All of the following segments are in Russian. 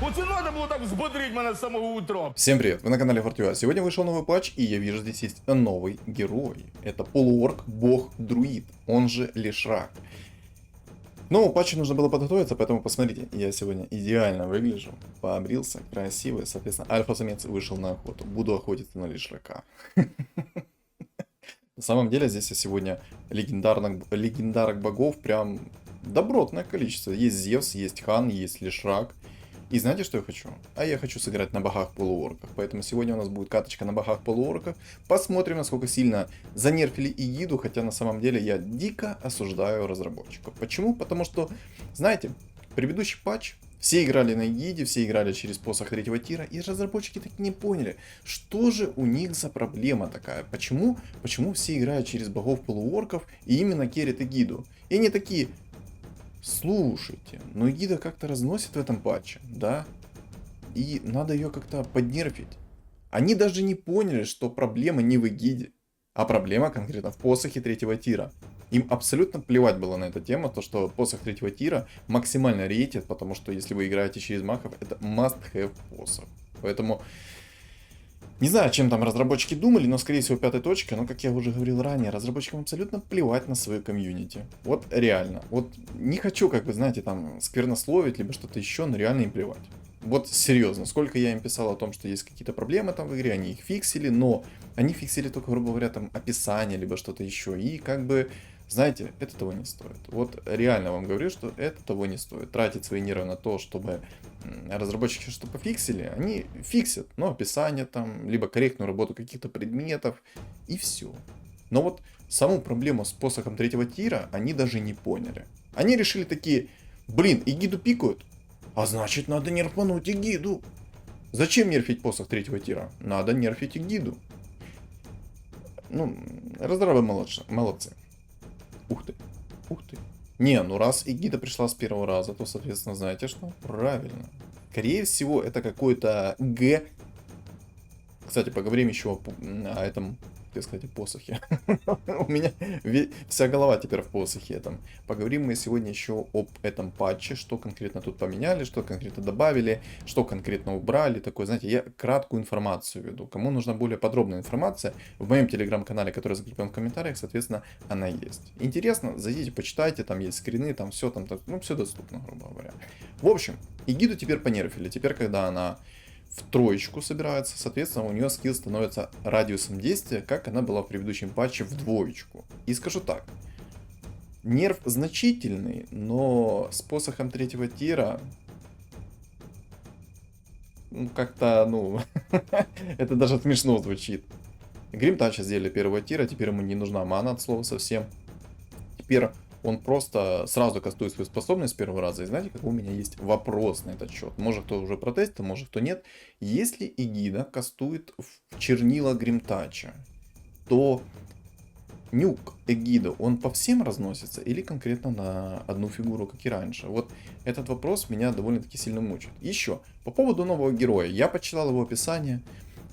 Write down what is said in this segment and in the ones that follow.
Оце надо было так взбодрить меня с самого утра. Всем привет, вы на канале Фортуа. Сегодня вышел новый патч, и я вижу, здесь есть новый герой. Это полуорк бог-друид, он же Лишрак. К новому патчу нужно было подготовиться, поэтому посмотрите, я сегодня идеально выгляжу, побрился, красивый, соответственно, альфа-самец вышел на охоту. Буду охотиться на Лишрака. На самом деле, здесь я сегодня легендарных богов прям добротное количество. Есть Зевс, есть Хан, есть Лишрак. И знаете, что я хочу? А я хочу сыграть на богах-полуорках. Поэтому сегодня у нас будет каточка на богах-полуорках. Посмотрим, насколько сильно занерфили Эгиду. Хотя на самом деле я дико осуждаю разработчиков. Почему? Потому что, знаете, предыдущий патч все играли на Эгиде, все играли через посох третьего тира. И разработчики так и не поняли, что же у них за проблема такая. Почему все играют через богов-полуорков и именно керрит Эгиду. И они такие... Слушайте, но Эгида как-то разносит в этом патче, да? И надо ее как-то поднерфить. Они даже не поняли, что проблема не в Эгиде, а проблема конкретно в посохе третьего тира. Им абсолютно плевать было на эту тему, то что посох третьего тира максимально рейтит, потому что если вы играете через махов, это must-have посох. Поэтому... Не знаю, чем там разработчики думали, но скорее всего пятой точкой, но как я уже говорил ранее, разработчикам абсолютно плевать на свою комьюнити. Вот реально. Вот не хочу, как вы знаете, там сквернословить, либо что-то еще, но реально им плевать. Вот серьезно, сколько я им писал о том, что есть какие-то проблемы там в игре, они их фиксили, но они фиксили только, грубо говоря, там описание, либо что-то еще. И как бы, знаете, это того не стоит. Вот реально вам говорю, что это того не стоит. Тратить свои нервы на то, чтобы разработчики что-то пофиксили, они фиксят, но описание там, либо корректную работу каких-то предметов, и все. Но вот саму проблему с посохом третьего тира они даже не поняли. Они решили такие, блин, Эгиду пикают, а значит надо нерфануть Эгиду. Зачем нерфить посох третьего тира? Надо нерфить Эгиду. Ну, разрабы молодцы. Ух ты, ух ты. Не, ну раз Эгида пришла с первого раза, то, соответственно, знаете что? Правильно. Скорее всего, это какой-то Г. Кстати, поговорим еще о этом, так сказать, посохе. У меня вся голова теперь в посохе этом. Поговорим мы сегодня еще об этом патче, что конкретно тут поменяли, что конкретно добавили, что конкретно убрали. Такой, знаете, я краткую информацию веду. Кому нужна более подробная информация, в моем телеграм-канале, который закреплен в комментариях, соответственно, она есть. Интересно? Зайдите, почитайте, там есть скрины, там все, ну, все доступно, грубо говоря. В общем, Эгиду теперь понерфили. Теперь, когда она в троечку собирается, соответственно, у нее скилл становится радиусом действия, как она была в предыдущем патче в двоечку. И скажу так, нерв значительный, но с посохом третьего тира как-то, ну, это даже смешно звучит. Гримтача сделали первого тира, теперь ему не нужна мана от слова совсем. Теперь он просто сразу кастует свою способность с первого раза. И знаете, какой у меня есть вопрос на этот счет? Может, кто уже протестил, может, кто нет. Если Эгида кастует в чернила Гримтача, то нюк Эгида, он по всем разносится или конкретно на одну фигуру, как и раньше? Вот этот вопрос меня довольно-таки сильно мучает. Еще, по поводу нового героя. Я почитал его описание,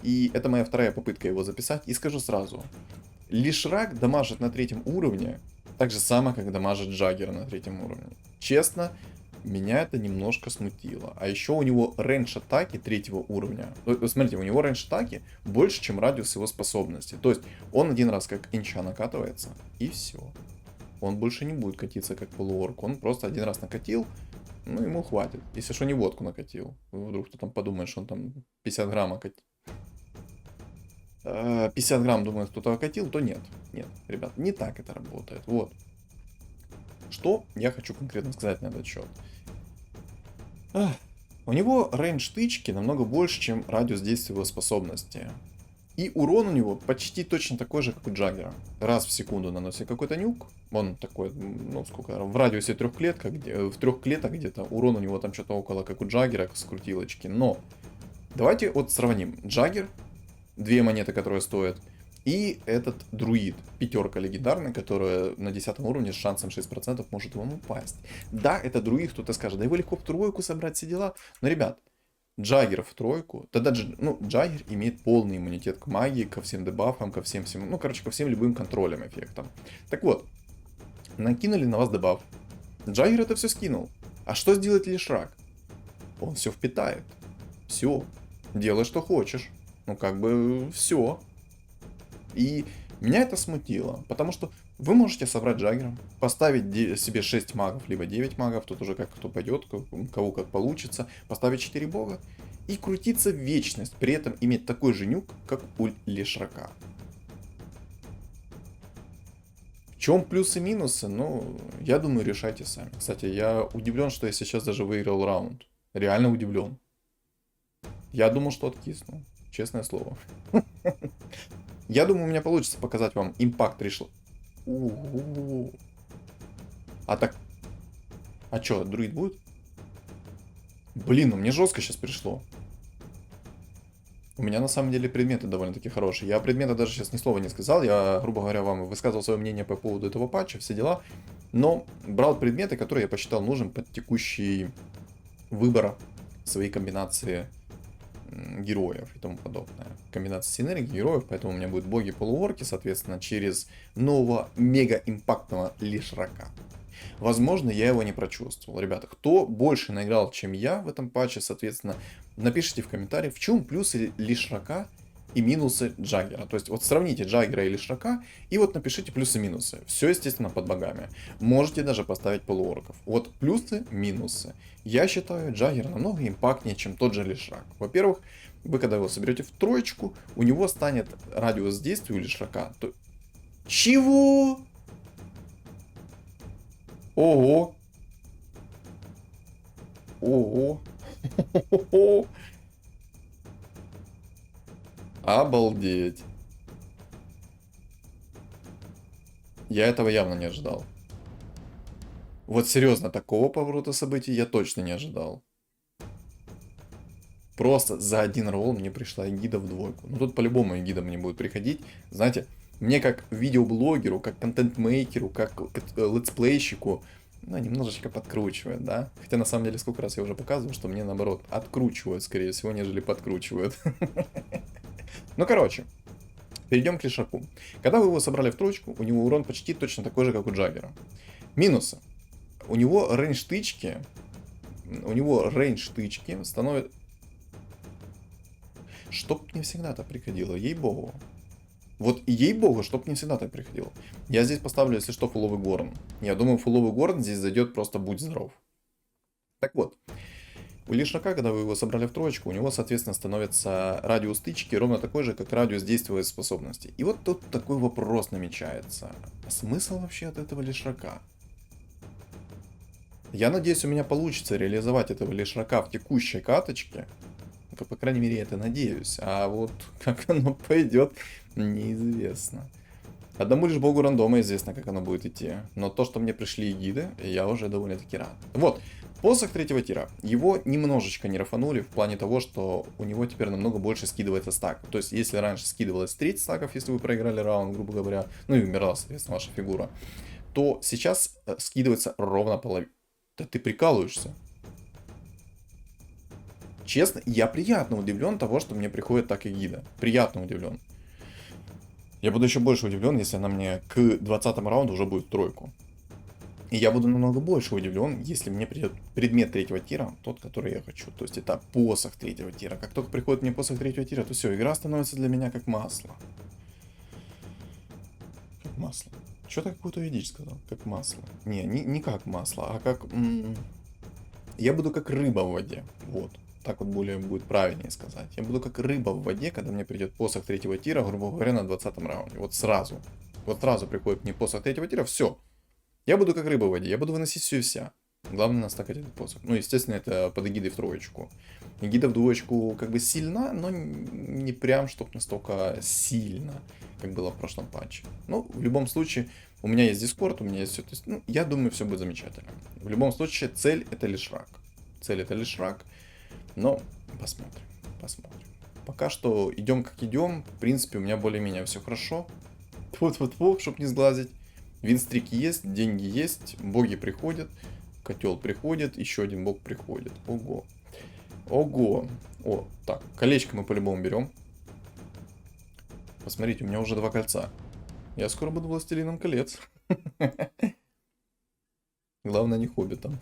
и это моя вторая попытка его записать. И скажу сразу, Лишрак дамажит на третьем уровне так же само, как дамажит Джаггер на третьем уровне. Честно, меня это немножко смутило. А еще у него рейндж атаки третьего уровня. Смотрите, у него рейндж атаки больше, чем радиус его способности. То есть он один раз как инча накатывается, и все. Он больше не будет катиться как полуорк. Он просто один раз накатил, ну ему хватит. Если что, не водку накатил. Вдруг кто там подумает, что он там 50 грамм окатил. 50 грамм, думает, кто-то окатил, то нет. Нет, ребят, не так это работает. Вот. Что я хочу конкретно сказать на этот счет. У него рейндж тычки намного больше, чем радиус действия его способности. И урон у него почти точно такой же, как у Джаггера. Раз в секунду наносит какой-то нюк. Он такой, ну сколько, в радиусе 3 клеток, в 3 клеток где-то. Урон у него там что-то около, как у Джаггера, с крутилочки. Но давайте вот сравним. Джаггер, 2 монеты, которые стоят, и этот друид, пятерка легендарная, которая на 10 уровне с шансом 6% может вам упасть. Да, это друид, кто-то скажет, да его легко в тройку собрать, все дела. Но, ребят, Джаггер в тройку, тогда Джаггер имеет полный иммунитет к магии, ко всем дебафам, ко всем, ну, короче, ко всем любым контролям, эффектам. Так вот, накинули на вас дебаф. Джаггер это все скинул. А что сделает Лишрак? он все впитает. Все. Делай, что хочешь. Ну, как бы, все. И меня это смутило, потому что вы можете собрать Джаггера, поставить себе 6 магов, либо 9 магов, тут уже как кто пойдет, у кого как получится, поставить 4 бога и крутиться в вечность, при этом иметь такой же нюк, как у Лешрака. В чем плюсы и минусы? Ну, я думаю, решайте сами. Кстати, я удивлен, что я сейчас даже выиграл раунд. Реально удивлен. Я думал, что откисну. Честное слово. Я думаю, у меня получится показать вам импакт решил. А так... А чё, друид будет? Блин, ну мне жестко сейчас пришло. У меня на самом деле предметы довольно-таки хорошие. Я о предметах даже сейчас ни слова не сказал. Я, грубо говоря, вам высказывал свое мнение по поводу этого патча, все дела. Но брал предметы, которые я посчитал нужным под текущий выбор своей комбинации героев и тому подобное. Комбинация синергии героев, поэтому у меня будут боги-полуорки, соответственно, через нового мега-импактного Лешрака. Возможно, я его не прочувствовал. Ребята, кто больше наиграл, чем я в этом патче, соответственно, напишите в комментариях, в чем плюсы Лешрака и минусы Джаггера. То есть вот сравните Джаггера и Лешрака и вот напишите плюсы-минусы. Все, естественно, под богами. Можете даже поставить полуорков. Вот плюсы, минусы. Я считаю Джаггер намного импактнее, чем тот же Лешрак. Во-первых, вы когда его соберете в троечку, у него станет радиус действия у Лешрака. Чего? Ого! Ого! Обалдеть! Я этого явно не ожидал. Вот серьезно, такого поворота событий я точно не ожидал. Просто за один ролл мне пришла эгида в двойку. Ну тут по-любому эгида мне будет приходить. Знаете, мне как видеоблогеру, как контент-мейкеру, как летсплейщику, ну, немножечко подкручивает, да? Хотя на самом деле сколько раз я уже показывал, что мне наоборот откручивают, скорее всего, нежели подкручивают. Ну, короче, перейдем к Лешраку. Когда вы его собрали в троечку, у него урон почти точно такой же, как у Джаггера. Минусы. У него рейндж тычки становится... Чтоб не всегда так приходило, ей-богу. Вот ей-богу, чтоб не всегда так приходило. Я здесь поставлю, если что, фуловый горн. Я думаю, фуловый горн здесь зайдет просто будь здоров. Так вот, у Лешрака, когда вы его собрали в троечку, у него, соответственно, становится радиус тычки ровно такой же, как радиус действия способности. И вот тут такой вопрос намечается. А смысл вообще от этого Лешрака? Я надеюсь, у меня получится реализовать этого Лешрака в текущей каточке. По крайней мере, я это надеюсь. А вот как оно пойдет, неизвестно. Одному лишь богу рандома известно, как оно будет идти. Но то, что мне пришли гиды, я уже довольно-таки рад. Вот, посох третьего тира. Его немножечко нерфанули в плане того, что у него теперь намного больше скидывается стак. То есть, если раньше скидывалось 30 стаков, если вы проиграли раунд, грубо говоря, ну и умирала, соответственно, ваша фигура, то сейчас скидывается ровно половина. Да ты прикалываешься. Честно, я приятно удивлен того, что мне приходит так и гида. Приятно удивлен. Я буду еще больше удивлен, если она мне к 20-му раунду уже будет в тройку. И я буду намного больше удивлен, если мне придет предмет третьего тира, тот, который я хочу. То есть это посох третьего тира. Как только приходит мне посох третьего тира, то все, игра становится для меня как масло. Как масло. Что-то какую-то дичь сказал. Как масло. Не как масло, а как... Я буду как рыба в воде. Вот. Так вот более будет правильнее сказать. Я буду как рыба в воде, когда мне придет посох третьего тира, грубо говоря, на 20-м раунде. Вот сразу. Вот сразу приходит мне посох третьего тира, все. Я буду как рыба в воде, я буду выносить все и вся. Главное настакать этот посох. Ну, естественно, это под эгидой в троечку. Эгида в двоечку как бы сильна, но не прям, чтоб настолько сильно, как было в прошлом патче. Ну, в любом случае, у меня есть Дискорд, у меня есть все. То есть, ну, я думаю, все будет замечательно. В любом случае, цель это Лешрак. Цель это Лешрак. Но посмотрим, посмотрим. Пока что идем как идем. В принципе, у меня более-менее все хорошо. Тьфу-тьфу-тьфу, чтоб не сглазить. Винстрик есть, деньги есть, боги приходят, котел приходит, еще один бог приходит. Ого. Ого. О, так, колечко мы по-любому берем. Посмотрите, у меня уже 2 кольца. Я скоро буду властелином колец. Главное, не хоббитом.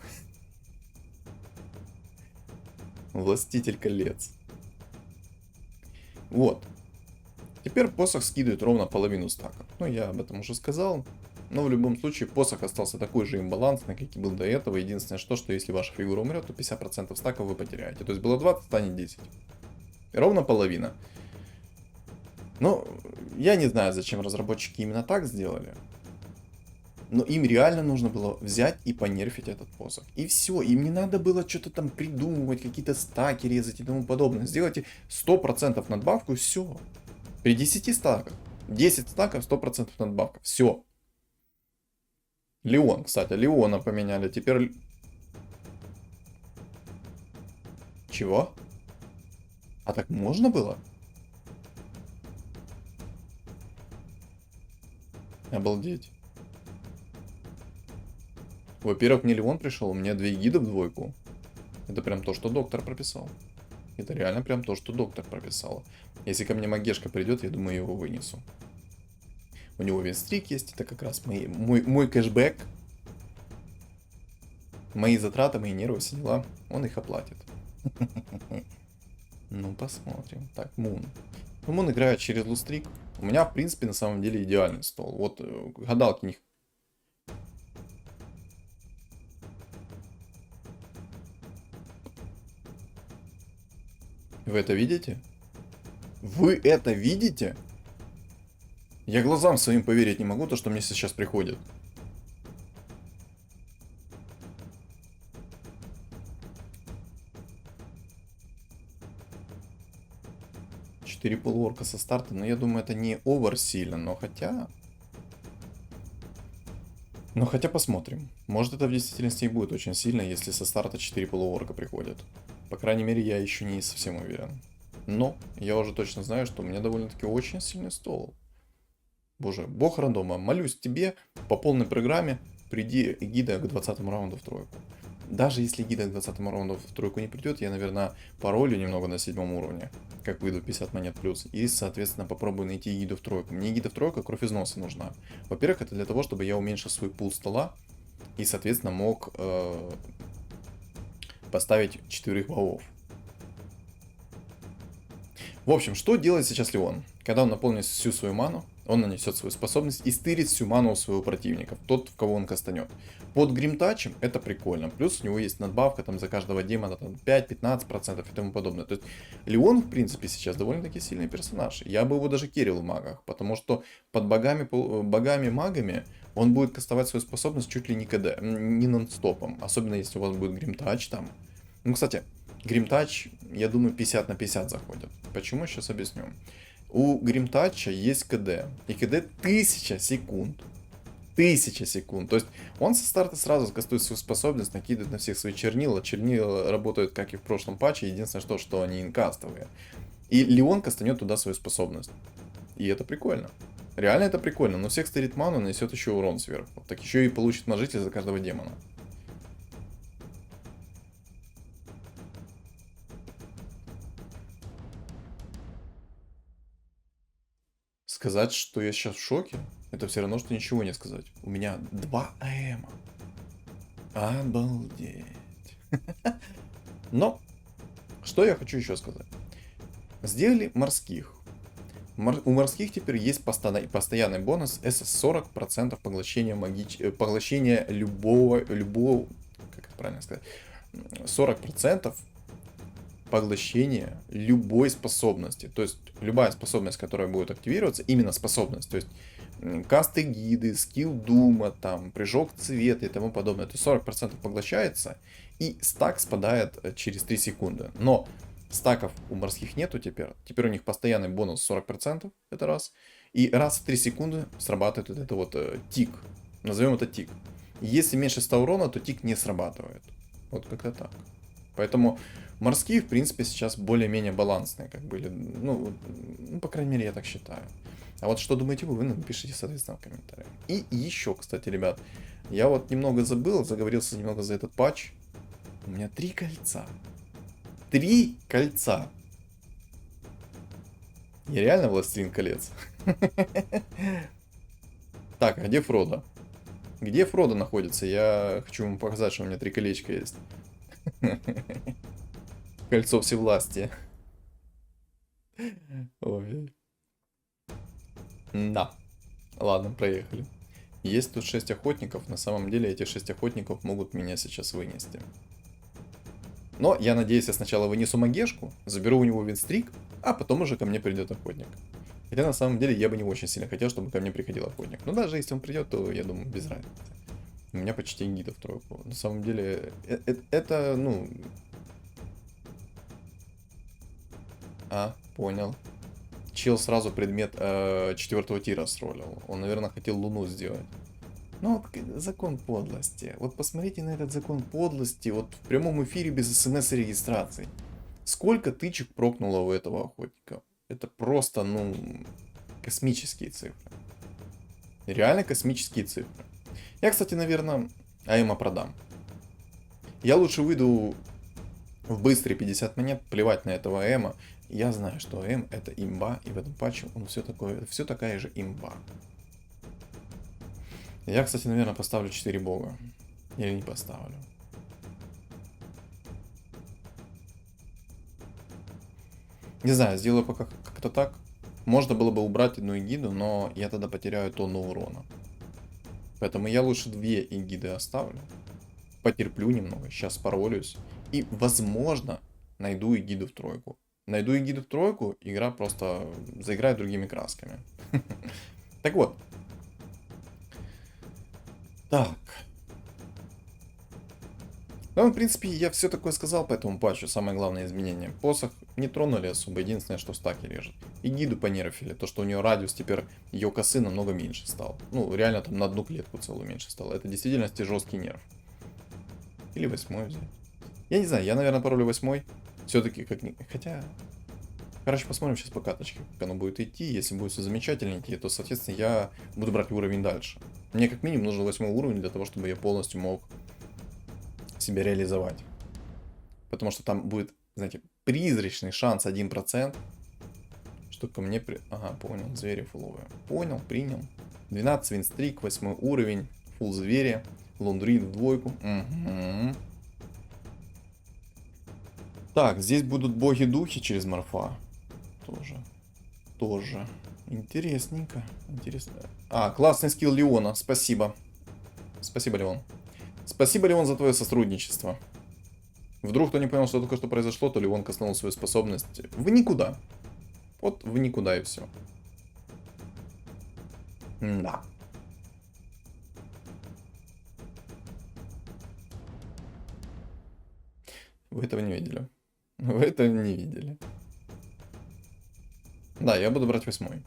Властитель колец. Вот. Теперь посох скидывает ровно половину стака. Ну, я об этом уже сказал. Но в любом случае посох остался такой же имбалансный, как и был до этого. Единственное, что если ваша фигура умрет, то 50% стаков вы потеряете. То есть было 20, станет 10. И ровно половина. Ну, я не знаю, зачем разработчики именно так сделали. Но им реально нужно было взять и понерфить этот посох. И все, им не надо было что-то там придумывать, какие-то стаки резать и тому подобное. Сделайте 100% надбавку и все. При 10 стаках. 10 стаков, 100% надбавка. Все. Леон, кстати, Леона поменяли. Теперь... Чего? А так можно было? Обалдеть. Во-первых, мне Леон пришел, у меня 2 гида в двойку. Это прям то, что доктор прописал. Это реально прям то, что доктор прописал. Если ко мне Магешка придет, я думаю, я его вынесу. У него винстрик есть, это как раз мой кэшбэк. Мои затраты, мои нервы, все дела, он их оплатит. Ну, посмотрим. Так, Мун. Ну, Мун играет через лустрик. У меня, в принципе, на самом деле идеальный стол. Вот, гадалки них. Вы это видите? Вы это видите? Я глазам своим поверить не могу, то, что мне сейчас приходит. Четыре полуорка со старта, но я думаю, это не овер сильно, но хотя... Но хотя посмотрим. Может, это в действительности и будет очень сильно, если со старта 4 полуорка приходят. По крайней мере, я еще не совсем уверен. Но я уже точно знаю, что у меня довольно-таки очень сильный стол. Боже, бог рандома, молюсь тебе по полной программе, приди гида к 20 раунду в тройку. Даже если гида к 20 раунду в тройку не придет, я, наверное, паролю немного на 7 уровне, как выйду 50 монет плюс, и, соответственно, попробую найти гиду в тройку. Мне гида в тройку, кровь из носа нужна. Во-первых, это для того, чтобы я уменьшил свой пул стола и, соответственно, мог поставить 4 богов. В общем, что делает сейчас Леон? Когда он наполнит всю свою ману, он нанесет свою способность и стырит всю ману у своего противника, тот, в кого он кастанет. Под гримтачем это прикольно, плюс у него есть надбавка там за каждого демона там, 5-15% и тому подобное. То есть Леон, в принципе, сейчас довольно-таки сильный персонаж. Я бы его даже керил в магах, потому что под богами-магами он будет кастовать свою способность чуть ли не КД, не нон-стопом. Особенно если у вас будет гримтач там. Ну, кстати, гримтач, я думаю, 50 на 50 заходит. Почему? Сейчас объясню. У гримтача есть КД. И КД 1000 секунд. 1000 секунд. То есть он со старта сразу кастует свою способность, накидывает на всех свои чернила. Чернила работают, как и в прошлом патче. Единственное, что они инкастовые. И Леон кастанет туда свою способность. И это прикольно. Реально это прикольно. Но всех стырит ману, нанесет еще урон сверху. Так еще и получит нажитель за каждого демона. Сказать, что я сейчас в шоке, это все равно, что ничего не сказать. У меня 2 АМ. Обалдеть. Но, что я хочу еще сказать. Сделали морских. У морских теперь есть постоянный бонус СС 40% поглощения любого, как это правильно сказать, 40% поглощение любой способности. То есть любая способность, которая будет активироваться, именно способность. То есть касты гиды, скилл дума, там, прыжок цвета и тому подобное. То есть 40% поглощается и стак спадает через 3 секунды. Но стаков у морских нету теперь. Теперь у них постоянный бонус 40%, это раз. И раз в 3 секунды срабатывает вот это вот тик. Назовем это тик. Если меньше 100 урона, то тик не срабатывает. Вот как-то так. Поэтому морские, в принципе, сейчас более-менее балансные, как были. Ну, по крайней мере, я так считаю. А вот что думаете вы напишите, соответственно, в комментариях. И еще, кстати, ребят, я вот немного забыл, заговорился немного за этот патч. У меня 3 кольца. 3 кольца. Я реально властелин колец. Так, а где Фродо? Где Фродо находится? Я хочу вам показать, что у меня 3 колечка есть. Кольцо всевластия. Ой. Да. Ладно, проехали. Есть тут 6 охотников. На самом деле эти 6 охотников могут меня сейчас вынести. Но я надеюсь, я сначала вынесу Магешку, заберу у него винстрик, а потом уже ко мне придет охотник. Хотя на самом деле я бы не очень сильно хотел, чтобы ко мне приходил охотник. Но даже если он придет, то я думаю, без разницы. У меня почти гида в тройку. На самом деле, это, ну... А, понял. Чел сразу предмет 4-го тира сролил. Он, наверное, хотел луну сделать. Ну, вот закон подлости. Вот посмотрите на этот закон подлости. Вот в прямом эфире без смс и регистрации. Сколько тычек прокнуло у этого охотника? Это просто, ну, космические цифры. Реально космические цифры. Я, кстати, наверное, АЭМа продам. Я лучше выйду в быстрые 50 монет, плевать на этого АЭМа. Я знаю, что АЭМ это имба, и в этом патче он все такая же имба. Я, кстати, наверное, поставлю 4 бога. Или не поставлю. Не знаю, сделаю пока как-то так. Можно было бы убрать одну эгиду, но я тогда потеряю тонну урона. Поэтому я лучше 2 эгиды оставлю. Потерплю немного, сейчас паролюсь. И, возможно, найду эгиду в тройку. Найду эгиду в тройку, игра просто заиграет другими красками. Так вот. Так. Ну, в принципе, я все такое сказал по этому патчу. Самое главное изменение. Посох не тронули особо. Единственное, что в стаке лежит. И гиду понерфили. То, что у нее радиус теперь ее косы намного меньше стал. Ну, реально там на одну клетку целую меньше стало. Это действительно жесткий нерв. Или 8 взять. Я не знаю, я, наверное, паролю 8. Все-таки как не... Хотя... Короче, посмотрим сейчас по каточке, как оно будет идти. Если будет все замечательно идти, то, соответственно, я буду брать уровень дальше. Мне как минимум нужен 8 уровень для того, чтобы я полностью мог себя реализовать. Потому что там будет, знаете, призрачный шанс 1%, что ко мне... Ага, понял, звери фуловые. Понял, принял. 12 винстрик, 8 уровень, фул звери, лундрид в двойку. Угу. Так, здесь будут боги-духи через морфа. Тоже. Интересненько. Интересно. А, классный скилл Леона. Спасибо. Спасибо, Леон. Спасибо, Леон, за твое сотрудничество. Вдруг кто не понял, что только что произошло, то Леон коснулся свою способность в никуда. Вот в никуда и все. Да. Вы этого не видели. Вы этого не видели. Да, я буду брать 8.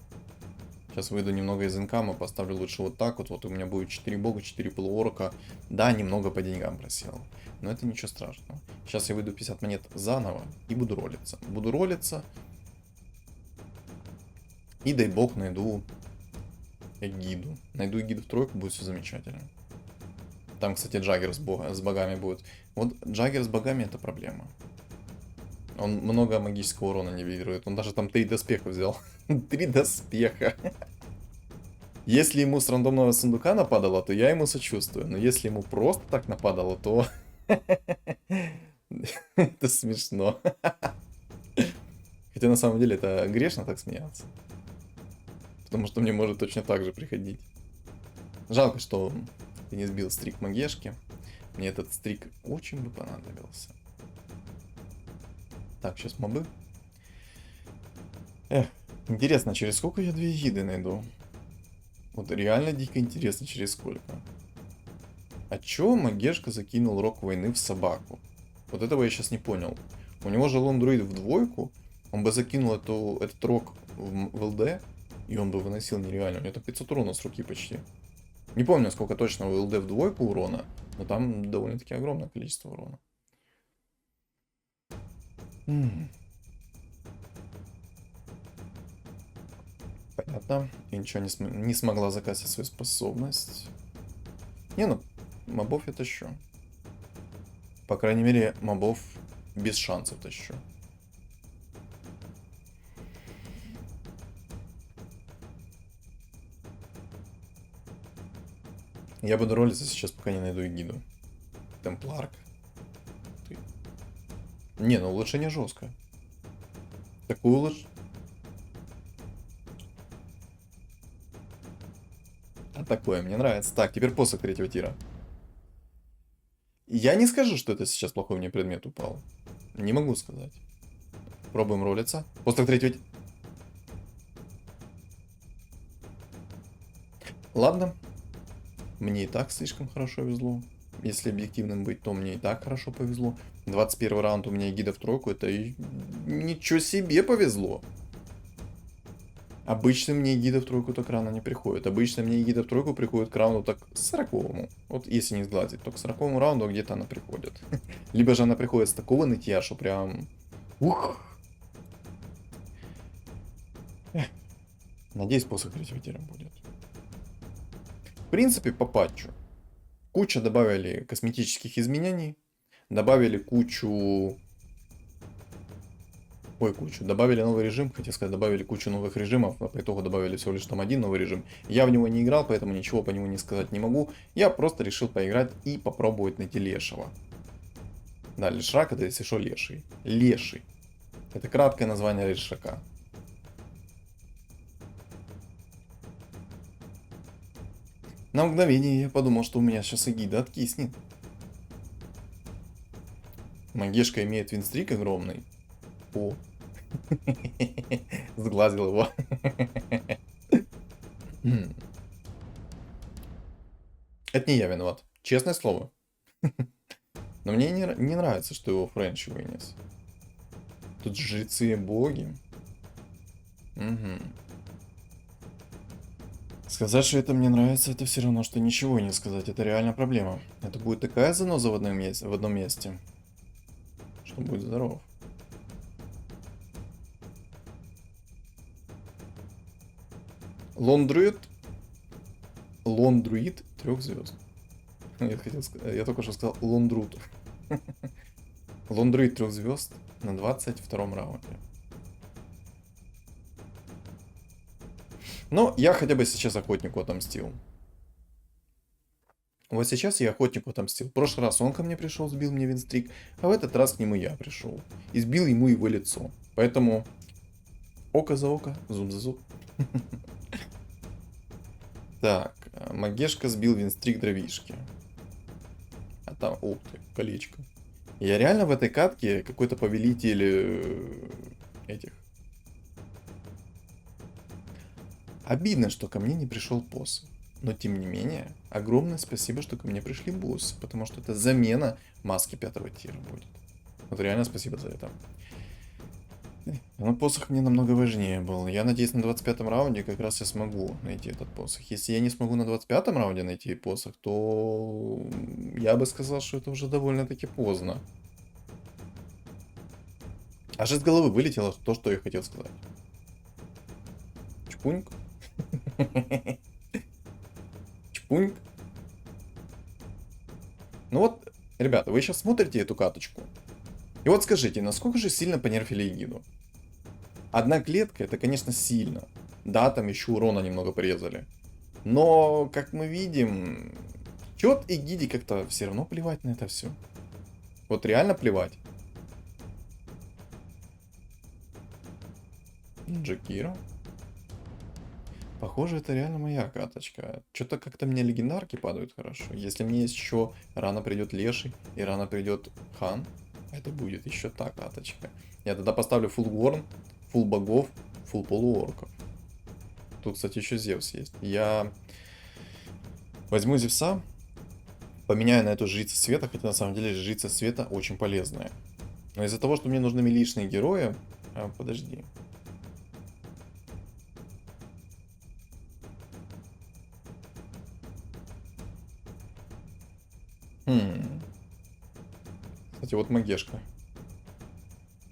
Сейчас выйду немного из инкама, поставлю лучше вот так вот. Вот у меня будет 4 бога, 4 полуорока. Да, немного по деньгам просел. Но это ничего страшного. Сейчас я выйду 50 монет заново и буду ролиться. Буду ролиться. И дай бог найду эгиду. Найду эгиду в тройку, будет все замечательно. Там, кстати, Джаггер с богами будет. Вот Джаггер с богами это проблема. Он много магического урона нивелирует. Он даже там 3 доспеха взял. 3 доспеха. Если ему с рандомного сундука нападало, то я ему сочувствую. Но если ему просто так нападало, то... Это смешно. Хотя на самом деле это грешно так смеяться. Потому что мне может точно так же приходить. Жалко, что ты не сбил стрик Магешки. Мне этот стрик очень бы понадобился. Так, сейчас мобы. Эх, интересно, через сколько я 2 егиды найду? Вот реально дико интересно, через сколько. А чё Магешка закинул рок войны в собаку? Вот этого я сейчас не понял. У него же лондруид в двойку. Он бы закинул этот рок в ЛД. И он бы выносил нереально. У него там 500 урона с руки почти. Не помню, сколько точно у ЛД в двойку урона. Но там довольно-таки огромное количество урона. Понятно. И ничего не смогла закасить свою способность. Не, ну, мобов я тащу. По крайней мере, мобов без шансов тащу. Я буду ролиться сейчас, пока не найду эгиду. Темпларк. Не, ну улучшение жесткое. Такое А такое мне нравится. Так, теперь посох третьего тира. Я не скажу, что это сейчас плохой мне предмет упал. Не могу сказать. Пробуем ролиться. Посох третьего... Ладно. Мне и так слишком хорошо везло. Если объективным быть, то мне и так хорошо повезло. 21 раунд у меня гида в тройку. Это и... ничего себе повезло. Обычно мне гида в тройку так рано не приходит. Обычно мне гида в тройку приходит к раунду так 40-му. Вот если не сглазить, то к 40-му раунду где-то она приходит. Либо же она приходит с такого нытья, что прям... Ух! Надеюсь, посох третьего тира будет. В принципе, по патчу. Куча добавили косметических изменений. Добавили кучу... Ой, кучу. Добавили новый режим, хотел сказать, добавили кучу новых режимов, но по итогу добавили всего лишь там один новый режим. Я в него не играл, поэтому ничего по нему не сказать не могу. Я просто решил поиграть и попробовать найти лешего. Да, лешрак это, если что, леший. Леший. Это краткое название лешака. На мгновение я подумал, что у меня сейчас и гида откиснет. Магешка имеет винстрик огромный. О. Сглазил его. Это не я виноват. Честное слово. Но мне не нравится, что его Френч вынес. Тут жрецы боги. Угу. Сказать, что это мне нравится, это все равно, что ничего не сказать. Это реально проблема. Это будет такая заноза в одном месте, что будет здоров. Лондруид 3 звезд. Я только что сказал Лондрут. Лондруид 3 звезд на 22 раунде. Но я хотя бы сейчас охотнику отомстил. Вот сейчас я охотнику отомстил. В прошлый раз он ко мне пришел, сбил мне винстрик, а в этот раз к нему я пришел. И сбил ему его лицо. Поэтому око за око, зуб за зуб. Так, Магешка сбил винстрик дровишки. А там, ух ты, колечко. Я реально в этой катке какой-то повелитель этих. Обидно, что ко мне не пришел посох. Но тем не менее, огромное спасибо, что ко мне пришли боссы. Потому что это замена маски 5-го тира будет. Вот реально спасибо за это. Но посох мне намного важнее был. Я надеюсь, на 25-м раунде как раз я смогу найти этот посох. Если я не смогу на 25-м раунде найти посох, то я бы сказал, что это уже довольно-таки поздно. Аж из головы вылетело то, что я хотел сказать. Чпуньк. Чпуньк. Ну вот, ребята, вы сейчас смотрите эту каточку. И вот скажите, насколько же сильно понерфили Эгиду? Одна клетка, это, конечно, сильно. Да, там еще урона немного порезали. Но, как мы видим, чё-то Эгиде как-то все равно плевать на это все. Вот реально плевать. Джакира. Похоже, это реально моя каточка. Что-то как-то мне легендарки падают хорошо. Если мне еще рано придет Леший и рано придет Хан, это будет еще та каточка. Я тогда поставлю фулл Ворн, фулл богов, фулл полуорков. Тут, кстати, еще Зевс есть. Я возьму Зевса, поменяю на эту Жрица Света, хотя на самом деле Жрица Света очень полезная. Но из-за того, что мне нужны милишные герои... подожди. Кстати, вот Магешка.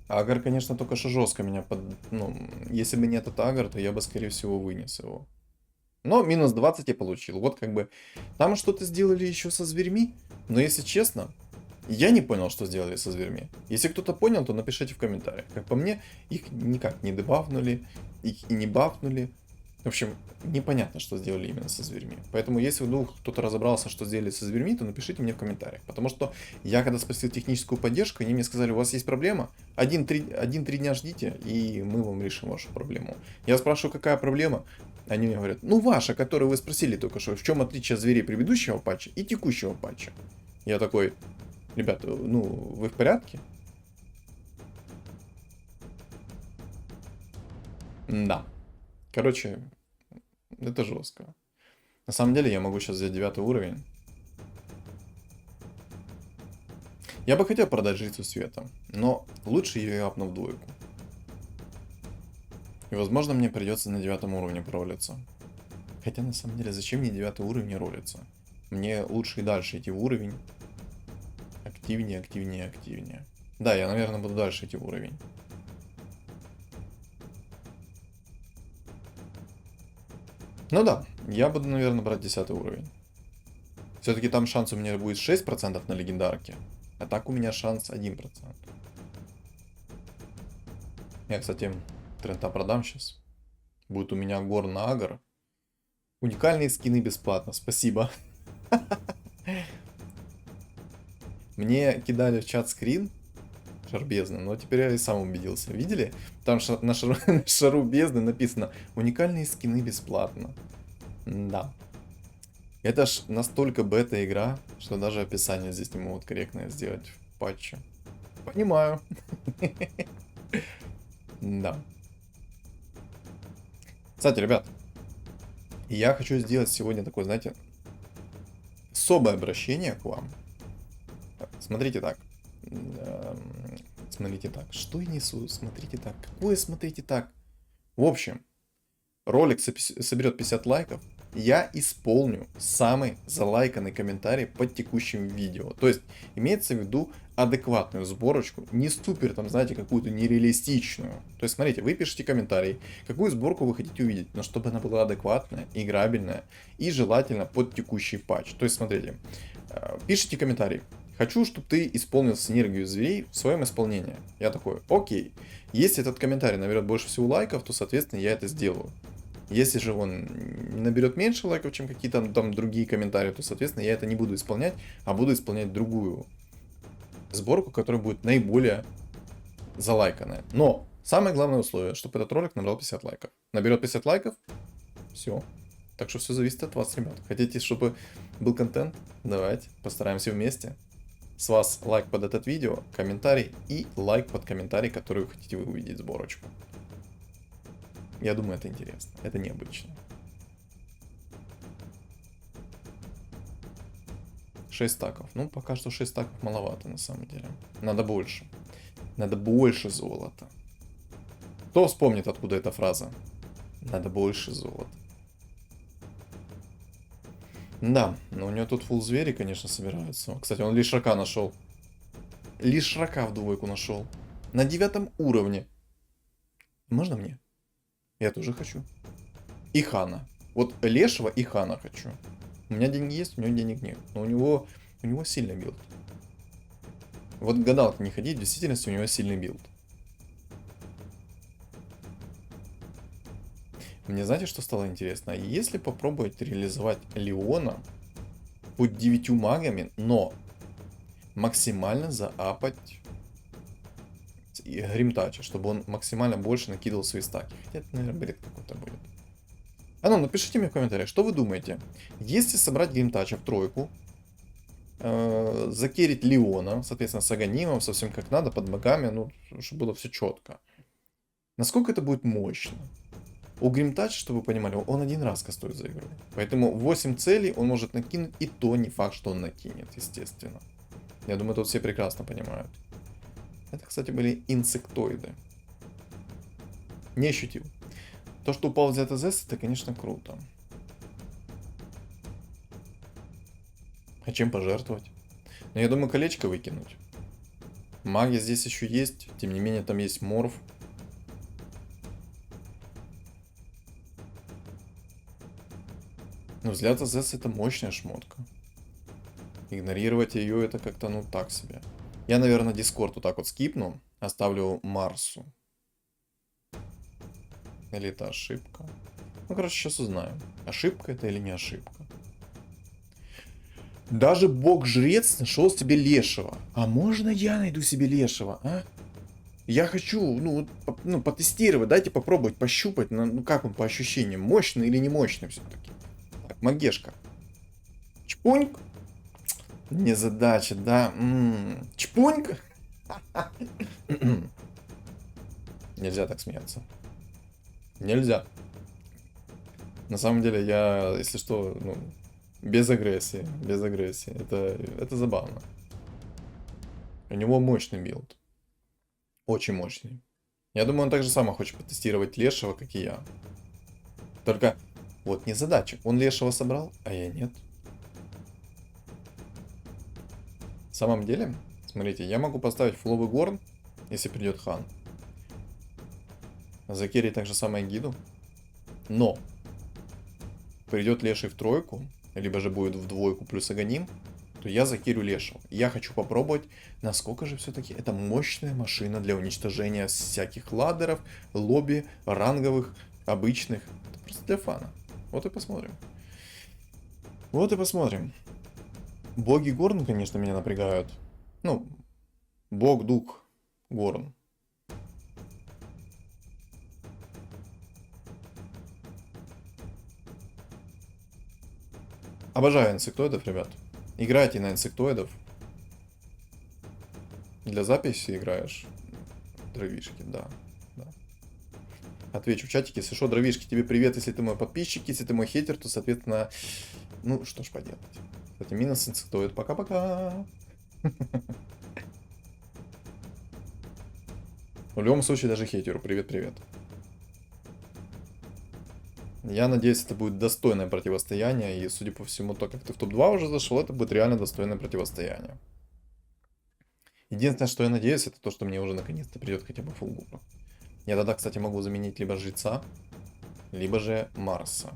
Агар, конечно, только что жестко меня под... Ну, если бы не этот Агар, то я бы, скорее всего, вынес его. Но минус 20 я получил. Вот как бы... Там что-то сделали еще со зверьми. Но если честно, я не понял, что сделали со зверьми. Если кто-то понял, то напишите в комментариях. Как по мне, их никак не дебафнули, их и не бафнули. В общем, непонятно, что сделали именно со зверьми. Поэтому, если вдруг кто-то разобрался, что сделали со зверьми, то напишите мне в комментариях. Потому что я, когда спросил техническую поддержку, они мне сказали, у вас есть проблема? Один-три дня ждите, и мы вам решим вашу проблему. Я спрашиваю, какая проблема? Они мне говорят, ну ваша, которую вы спросили только что, в чем отличие зверей предыдущего патча и текущего патча? Я такой, ребята, ну вы в порядке? Да. Короче, это жестко. На самом деле я могу сейчас взять 9 уровень. Я бы хотел продать Жрицу Света, но лучше ее апну в двойку. И возможно мне придется на 9 уровне пролиться. Хотя на самом деле зачем мне 9 уровень ролиться? Мне лучше и дальше идти в уровень. Активнее, активнее, активнее. Да, я, наверное, буду дальше идти в уровень. Ну да, я буду, наверное, брать 10 уровень. Все-таки там шанс у меня будет 6% на легендарке. А так у меня шанс 1%. Я, кстати, трента продам сейчас. Будет у меня гор на агр. Уникальные скины бесплатно, спасибо. Мне кидали в чат скрин шар бездны, но теперь я и сам убедился. Видели? Там на шару бездны написано уникальные скины бесплатно. Да. Это ж настолько бета-игра, что даже описание здесь не могут корректное сделать в патче. Понимаю. Да. Кстати, ребят, я хочу сделать сегодня такое, знаете, особое обращение к вам. Смотрите так. Смотрите так. Что я несу? Смотрите так. Какое смотрите так? В общем, ролик соберет 50 лайков. Я исполню самый залайканный комментарий под текущим видео. То есть, имеется в виду адекватную сборочку, не супер, там, знаете, какую-то нереалистичную. То есть, смотрите, вы пишите комментарий, какую сборку вы хотите увидеть, но чтобы она была адекватная, играбельная и желательно под текущий патч. То есть, смотрите, пишите комментарий. Хочу, чтобы ты исполнил синергию зверей в своем исполнении. Я такой, окей. Если этот комментарий наберет больше всего лайков, то, соответственно, я это сделаю. Если же он наберет меньше лайков, чем какие-то там другие комментарии, то, соответственно, я это не буду исполнять, а буду исполнять другую сборку, которая будет наиболее залайканная. Но самое главное условие, чтобы этот ролик набрал 50 лайков. Наберет 50 лайков, все. Так что все зависит от вас, ребят. Хотите, чтобы был контент? Давайте постараемся вместе. С вас лайк под этот видео, комментарий и лайк под комментарий, который вы хотите увидеть сборочку. Я думаю, это интересно. Это необычно. 6 стаков. Ну, пока что 6 стаков маловато, на самом деле. Надо больше. Надо больше золота. Кто вспомнит, откуда эта фраза? Надо больше золота. Да, но у него тут фулл звери, конечно, собираются. Кстати, он лишрака нашел. Лишрака в двойку нашел. На 9 уровне. Можно мне? Я тоже хочу. И хана. Вот лешего и хана хочу. У меня деньги есть, у него денег нет. Но у него сильный билд. Вот к гадалке не ходить, в действительности у него сильный билд. Мне знаете, что стало интересно? Если попробовать реализовать Леона под 9 магами, но максимально заапать Гримтача, чтобы он максимально больше накидывал свои стаки. Хотя это, наверное, бред какой-то будет. А ну, напишите мне в комментариях, что вы думаете. Если собрать Гримтача в тройку, закерить Леона, соответственно, с Аганимом, совсем как надо, под богами, ну, чтобы было все четко. Насколько это будет мощно? У Гримтача, чтобы вы понимали, он один раз кастует за игру. Поэтому 8 целей он может накинуть, и то не факт, что он накинет, естественно. Я думаю, тут все прекрасно понимают. Это, кстати, были инсектоиды. Не ощутил. То, что упал ZSS, это, конечно, круто. А чем пожертвовать? Но я думаю, колечко выкинуть. Магия здесь еще есть. Тем не менее, там есть морф. Но взгляд ZSS это мощная шмотка. Игнорировать ее это как-то, ну, так себе. Я, наверное, Дискорд вот так вот скипну. Оставлю Марсу. Или это ошибка? Ну, короче, сейчас узнаем, ошибка это или не ошибка. Даже бог-жрец нашел себе лешего. А можно я найду себе лешего, а? Я хочу, ну, потестировать, дайте попробовать, пощупать, ну, как он по ощущениям, мощный или не мощный все-таки. Так, магешка. Чпуньк. Незадача, да. Чпуньк. Нельзя так смеяться. Нельзя. На самом деле, я, если что, ну, без агрессии, без агрессии. Это забавно. У него мощный билд. Очень мощный. Я думаю, он так же само хочет потестировать лешего, как и я. Только вот не задача. Он лешего собрал, а я нет. В самом деле, смотрите, я могу поставить фловый горн, если придет хан. Закерить так же самое гиду. Но придет леший в тройку, либо же будет в двойку плюс агоним, то я закирю лешего. Я хочу попробовать, насколько же все-таки это мощная машина для уничтожения всяких ладеров, лобби, ранговых, обычных. Это просто для фана. Вот и посмотрим. Вот и посмотрим. Боги Горн, конечно, меня напрягают. Ну, бог, дух, Горн. Обожаю инсектоидов, ребят. Играйте на инсектоидов. Для записи играешь. Дровишки, да. Отвечу в чатике, если что, дровишки, тебе привет, если ты мой подписчик, если ты мой хейтер, то, соответственно, ну, что ж поделать. Кстати, минус инсектоид, пока-пока. В любом случае, даже хейтеру, привет-привет. Я надеюсь, это будет достойное противостояние, и, судя по всему, то, как ты в топ-2 уже зашел, это будет реально достойное противостояние. Единственное, что я надеюсь, это то, что мне уже наконец-то придет хотя бы фулгура. Я тогда, кстати, могу заменить либо жреца, либо же Марса.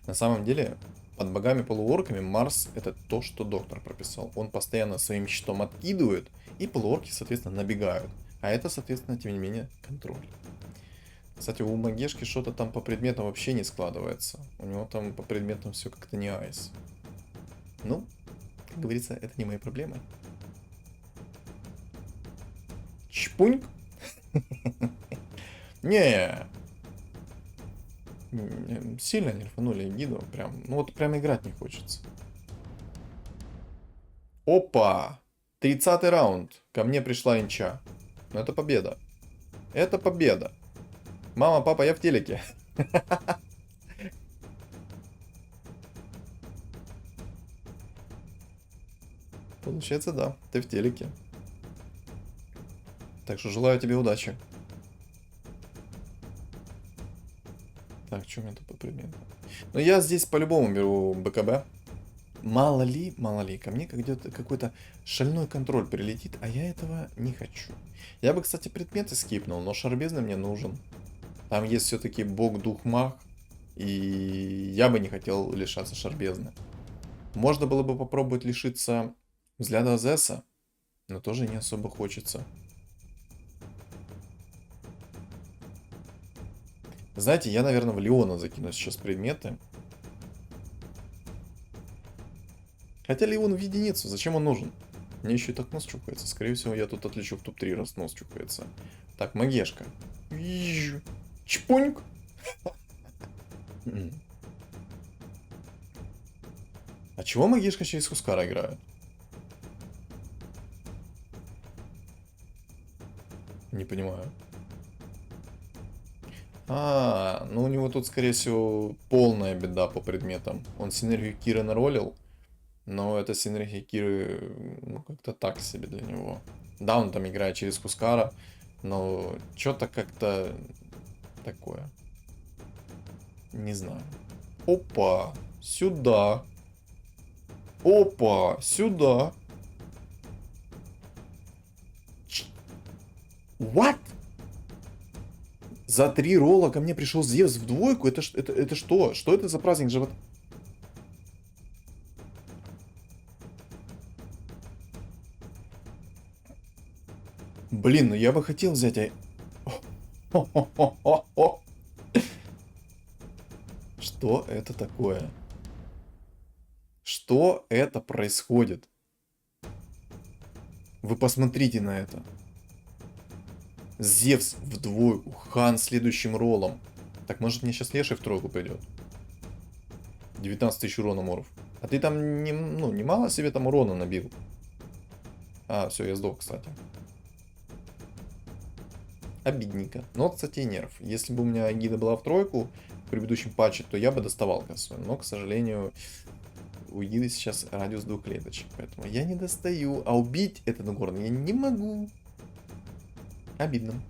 На самом деле, под богами-полуорками Марс это то, что доктор прописал. Он постоянно своим щитом откидывает, и полуорки, соответственно, набегают. А это, соответственно, тем не менее, контроль. Кстати, у Магешки что-то там по предметам вообще не складывается. У него там по предметам все как-то не айс. Ну, как говорится, это не мои проблемы. Чпуньк. Не. Сильно нерфанули гиду. Прям, ну вот прям играть не хочется. Опа! 30-й раунд. Ко мне пришла инча. Ну это победа. Это победа. Мама, папа, я в телеке. Получается, да, ты в телеке. Так что желаю тебе удачи. Так, что у меня тут по предмету? Ну, я здесь по-любому беру БКБ. Мало ли, ко мне какой-то шальной контроль прилетит, а я этого не хочу. Я бы, кстати, предметы скипнул, но шарбезный мне нужен. Там есть все-таки бог, дух, маг, и я бы не хотел лишаться шарбезны. Можно было бы попробовать лишиться взгляда Азеса, но тоже не особо хочется. Знаете, я, наверное, в Леона закину сейчас предметы. Хотя Леон в единицу, зачем он нужен? Мне еще и так нос чухается. Скорее всего, я тут отлечу в топ-3, раз нос чухается. Так, Магешка. Чпуньк. А чего Магешка через Хускара играет? Не понимаю. Ну у него тут, скорее всего, полная беда по предметам. Он синергию Киры наролил, но эта синергия Киры, ну, как-то так себе для него. Да, он там играет через Хускара, но что-то как-то такое. Не знаю. Опа, сюда. Опа, сюда. What? За 3 ролла ко мне пришел Зевс в двойку? Это что? Что это за праздник живота? Блин, ну я бы хотел взять... Что это такое? Что это происходит? Вы посмотрите на это. Зевс в двойку, Хан следующим роллом. Так может мне сейчас Леший в тройку пойдет? 19 тысяч урона, Моров. А ты там немало себе там урона набил. А, все, я сдох, кстати. Обидненько. Но, кстати, и нерв. Если бы у меня гида была в тройку в предыдущем патче, то я бы доставал косой. Но, к сожалению, у гиды сейчас радиус 2 клеточек. Поэтому я не достаю. А убить этот горн я не могу. Обидно.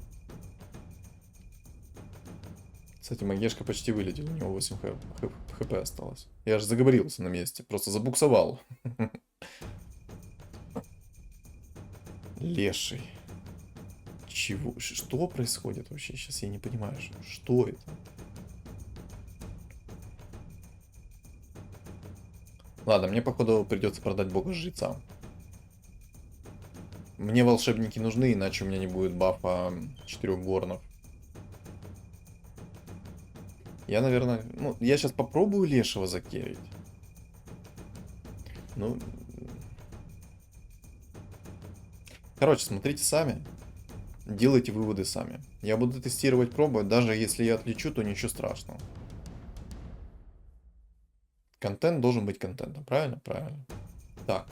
Кстати, Магешка почти вылетел. У него 8 хп осталось. Я же заговорился на месте. Просто забуксовал. Леший. Чего? Что происходит вообще? Сейчас я не понимаю, что это. Ладно, мне походу придется продать бога-жреца. Мне волшебники нужны, иначе у меня не будет бафа 4 горнов. Я, наверное... Ну, я сейчас попробую лешего закерить. Ну... Короче, смотрите сами. Делайте выводы сами. Я буду тестировать, пробовать. Даже если я отлечу, то ничего страшного. Контент должен быть контентом. Правильно? Правильно. Так.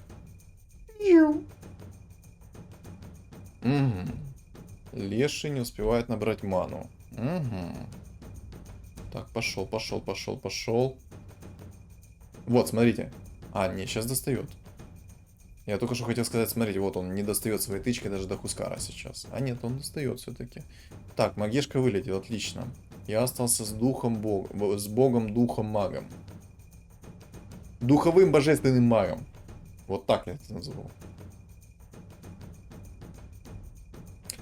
Угу. Леший не успевает набрать ману. Угу. Так, пошел, пошел, пошел, пошел. Вот, смотрите. А, не, сейчас достает. Я только что хотел сказать, смотрите, вот он не достает своей тычкой даже до Хускара сейчас. А нет, он достает все-таки. Так, Магешка вылетел, отлично. Я остался с духом бога, с богом, духом, магом. Духовым божественным магом. Вот так я это назову.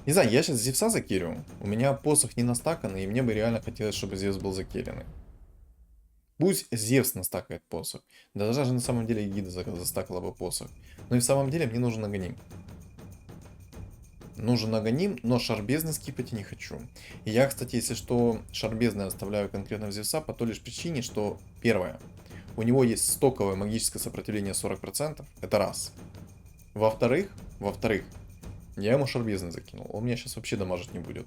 Не знаю, я сейчас Зевса закирю. У меня посох не настаканный, и мне бы реально хотелось, чтобы Зевс был закиренный. Пусть Зевс настакает посох. Да даже на самом деле Гида застакала бы посох. Но и в самом деле мне нужен Аганим. Нужен Аганим, но шарбезный скипать я не хочу. И я, кстати, если что, шарбезный оставляю конкретно в Зевса по той лишь причине, что первое. У него есть стоковое магическое сопротивление 40%. Это раз. Во-вторых, я ему шарбезный закинул. Он меня сейчас вообще дамажить не будет.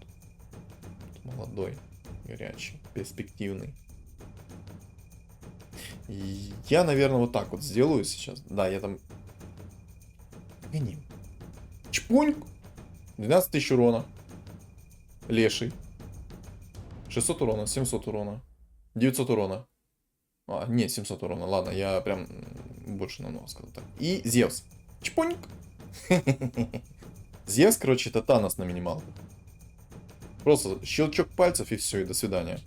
Молодой, горячий, перспективный. И я, наверное, вот так вот сделаю сейчас. Да, я там... Гоним. Чпуньк! 12 тысяч урона. Леший. 600 урона, 700 урона. 900 урона. А, не, 700 урона. Ладно, я прям больше намного сказал так. И Зевс. Чпуньк! Зевс, короче, это Танос на минималку. Просто щелчок пальцев и все, и до свидания.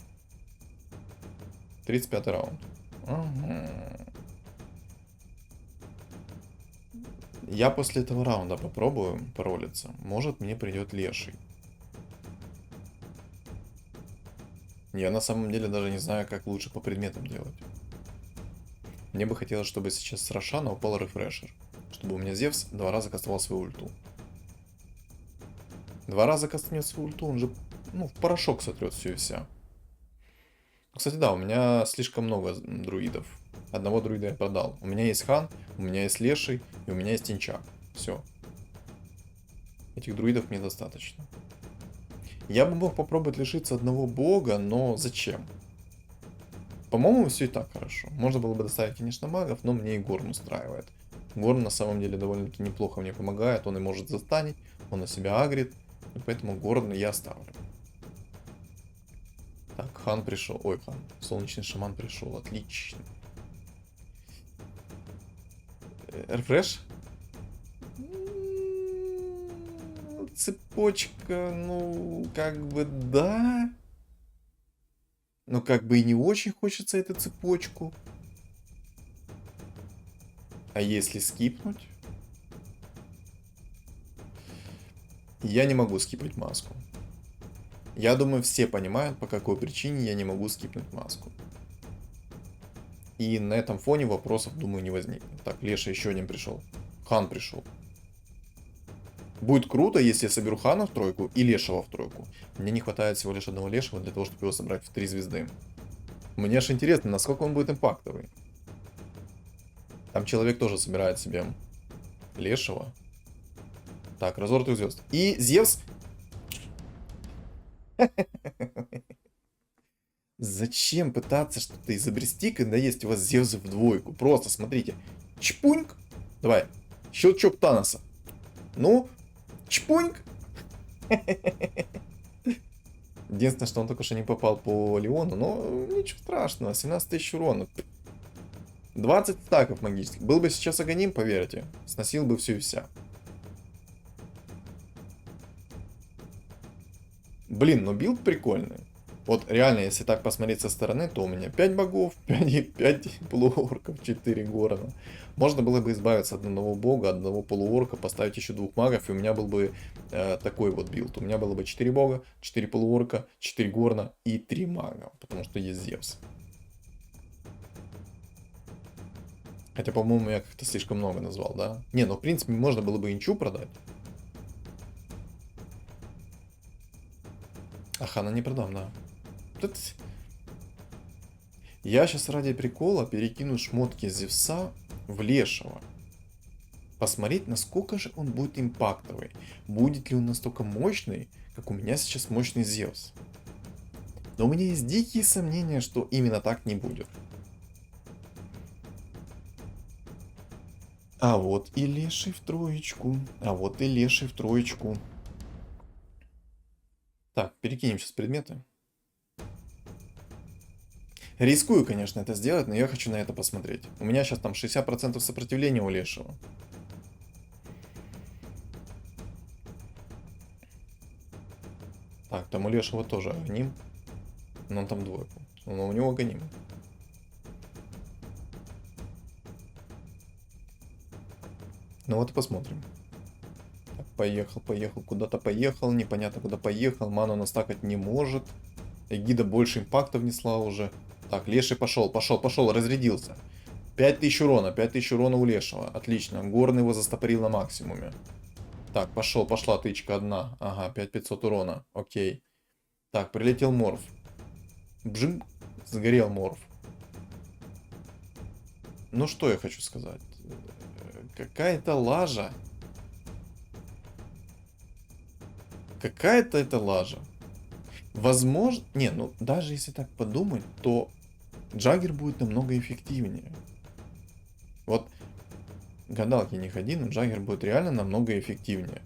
35 раунд. Ага. Я после этого раунда попробую поролиться. Может, мне придет Леший. Я на самом деле даже не знаю, как лучше по предметам делать. Мне бы хотелось, чтобы сейчас с Рошана упал рефрешер. Чтобы у меня Зевс 2 раза кастовал свою ульту. 2 раза кастанет свою ульту, он же, ну, в порошок сотрет все и вся. Кстати, да, у меня слишком много друидов. Одного друида я продал. У меня есть Хан, у меня есть Леший и у меня есть Тинчак. Все. Этих друидов мне достаточно. Я бы мог попробовать лишиться одного бога, но зачем? По-моему, все и так хорошо. Можно было бы доставить, конечно, магов, но мне и Горн устраивает. Горн на самом деле довольно-таки неплохо мне помогает. Он и может застанить, он на себя агрит. И поэтому Горн я оставлю. Так, Хан пришел. Ой, Хан. Солнечный шаман пришел. Отлично. Рефреш? Цепочка, ну, как бы да. Но как бы и не очень хочется эту цепочку. А если скипнуть? Я не могу скипать маску. Я думаю, все понимают, по какой причине я не могу скипнуть маску. И на этом фоне вопросов, думаю, не возникнет. Так, Леша еще один пришел. Хан пришел. Будет круто, если я соберу Хана в тройку и Лешего в тройку. Мне не хватает всего лишь одного Лешего для того, чтобы его собрать в 3 звезды. Мне аж интересно, насколько он будет импактовый. Там человек тоже собирает себе лешего. Так, разорванных звезд. И Зевс. Зачем пытаться что-то изобрести, когда есть у вас Зевсы в двойку? Просто смотрите. Чпуньк. Давай. Щелчок Таноса. Ну, чпуньк. Единственное, что он только что не попал по Леону, но ничего страшного. 17 тысяч урона. 20 стаков магических. Был бы сейчас Аганим, поверьте. Сносил бы все и вся. Блин, ну билд прикольный. Вот реально, если так посмотреть со стороны, то у меня 5 богов, 5 полуорков, 4 горона. Можно было бы избавиться от одного бога, одного полуорка, поставить еще 2 магов, и у меня был бы такой вот билд. У меня было бы 4 бога, 4 полуорка, 4 горна и 3 мага, потому что есть Зевс. Хотя, по-моему, я как-то слишком много назвал, да? Не, ну в принципе можно было бы инчу продать. А Хана не продам, да. Я сейчас ради прикола перекину шмотки Зевса в Лешего. Посмотреть, насколько же он будет импактовый. Будет ли он настолько мощный, как у меня сейчас мощный Зевс. Но у меня есть дикие сомнения, что именно так не будет. А вот и Леший в троечку. А вот и Леший в троечку. Так, перекинем сейчас предметы. Рискую, конечно, это сделать, но я хочу на это посмотреть. У меня сейчас там 60% сопротивления у Лешего. Так, там у Лешего тоже Аганим. Но он там двойку. Но у него Аганим. Ну вот и посмотрим. Так, поехал, куда-то поехал. Непонятно куда поехал. Ману настакать не может. Эгида больше импакта внесла уже. Так, Леший пошел, разрядился. 5000 урона, 5000 урона у Лешего. Отлично, Горн его застопорил на максимуме. Так, пошла тычка одна. Ага, 5500 урона, окей. Так, прилетел Морф. Бжим, сгорел Морф. Ну что я хочу сказать. Какая-то лажа. Какая-то это лажа. Возможно... Не, ну даже если так подумать, то Джаггер будет намного эффективнее. Вот гадалки не ходи, но Джаггер будет реально намного эффективнее.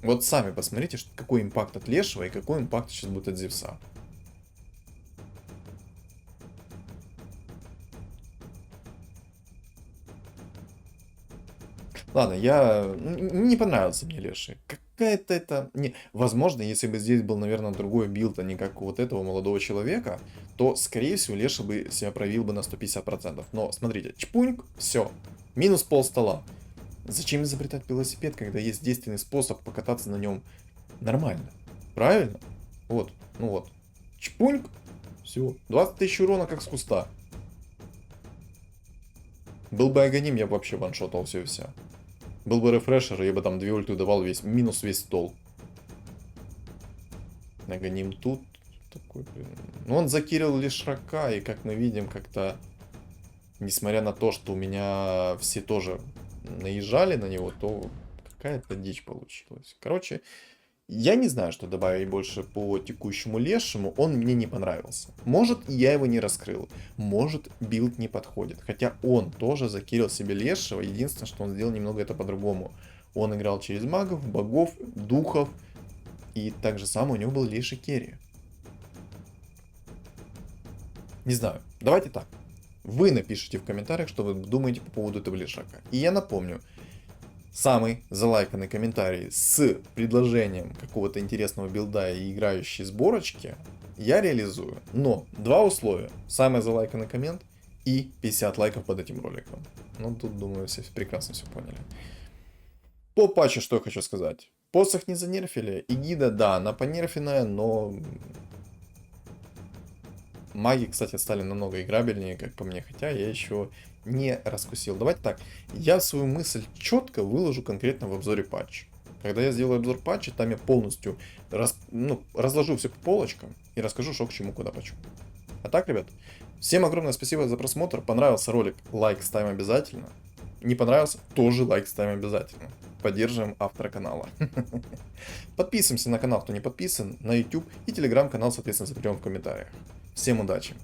Вот сами посмотрите, какой импакт от Лешего и какой импакт сейчас будет от Зевса. Ладно, не понравился мне Леший. Какая-то это... Не... Возможно, если бы здесь был, наверное, другой билд, а не как у вот этого молодого человека, то, скорее всего, Леша бы себя проявил бы на 150%. Но, смотрите, чпуньк, все. Минус пол стола. Зачем изобретать велосипед, когда есть действенный способ покататься на нем нормально? Правильно? Вот, ну вот. Чпуньк, все. 20 тысяч урона, как с куста. Был бы Аганим, я бы вообще ваншотал все и вся. Был бы рефрешер, я бы там 2 ульты давал минус весь стол. Аганим тут. Такой, блин. Ну, он закирил лишь Рака, и как мы видим, как-то, несмотря на то, что у меня все тоже наезжали на него, то какая-то дичь получилась. Короче, я не знаю, что добавить больше по текущему Лешему, он мне не понравился. Может, я его не раскрыл, может, билд не подходит. Хотя он тоже закирил себе Лешего, единственное, что он сделал немного это по-другому. Он играл через магов, богов, духов, и так же самое у него был Леший керри. Не знаю, давайте так. Вы напишите в комментариях, что вы думаете по поводу этого Лешака. И я напомню, самый залайканный комментарий с предложением какого-то интересного билда и играющей сборочки я реализую. Но два условия. Самый залайканный коммент и 50 лайков под этим роликом. Ну, тут, думаю, все прекрасно все поняли. По патчу что я хочу сказать. Посох не занерфили. Эгида, да, она понерфенная, но... Маги, кстати, стали намного играбельнее, как по мне, хотя я еще не раскусил. Давайте так, я свою мысль четко выложу конкретно в обзоре патча. Когда я сделаю обзор патча, там я полностью разложу все по полочкам и расскажу, что к чему, куда, почему. А так, ребят, всем огромное спасибо за просмотр. Понравился ролик, лайк ставим обязательно. Не понравился, тоже лайк ставим обязательно. Поддерживаем автора канала. Подписываемся на канал, кто не подписан, на YouTube и телеграм-канал, соответственно, закрепим в комментариях. Всем удачи!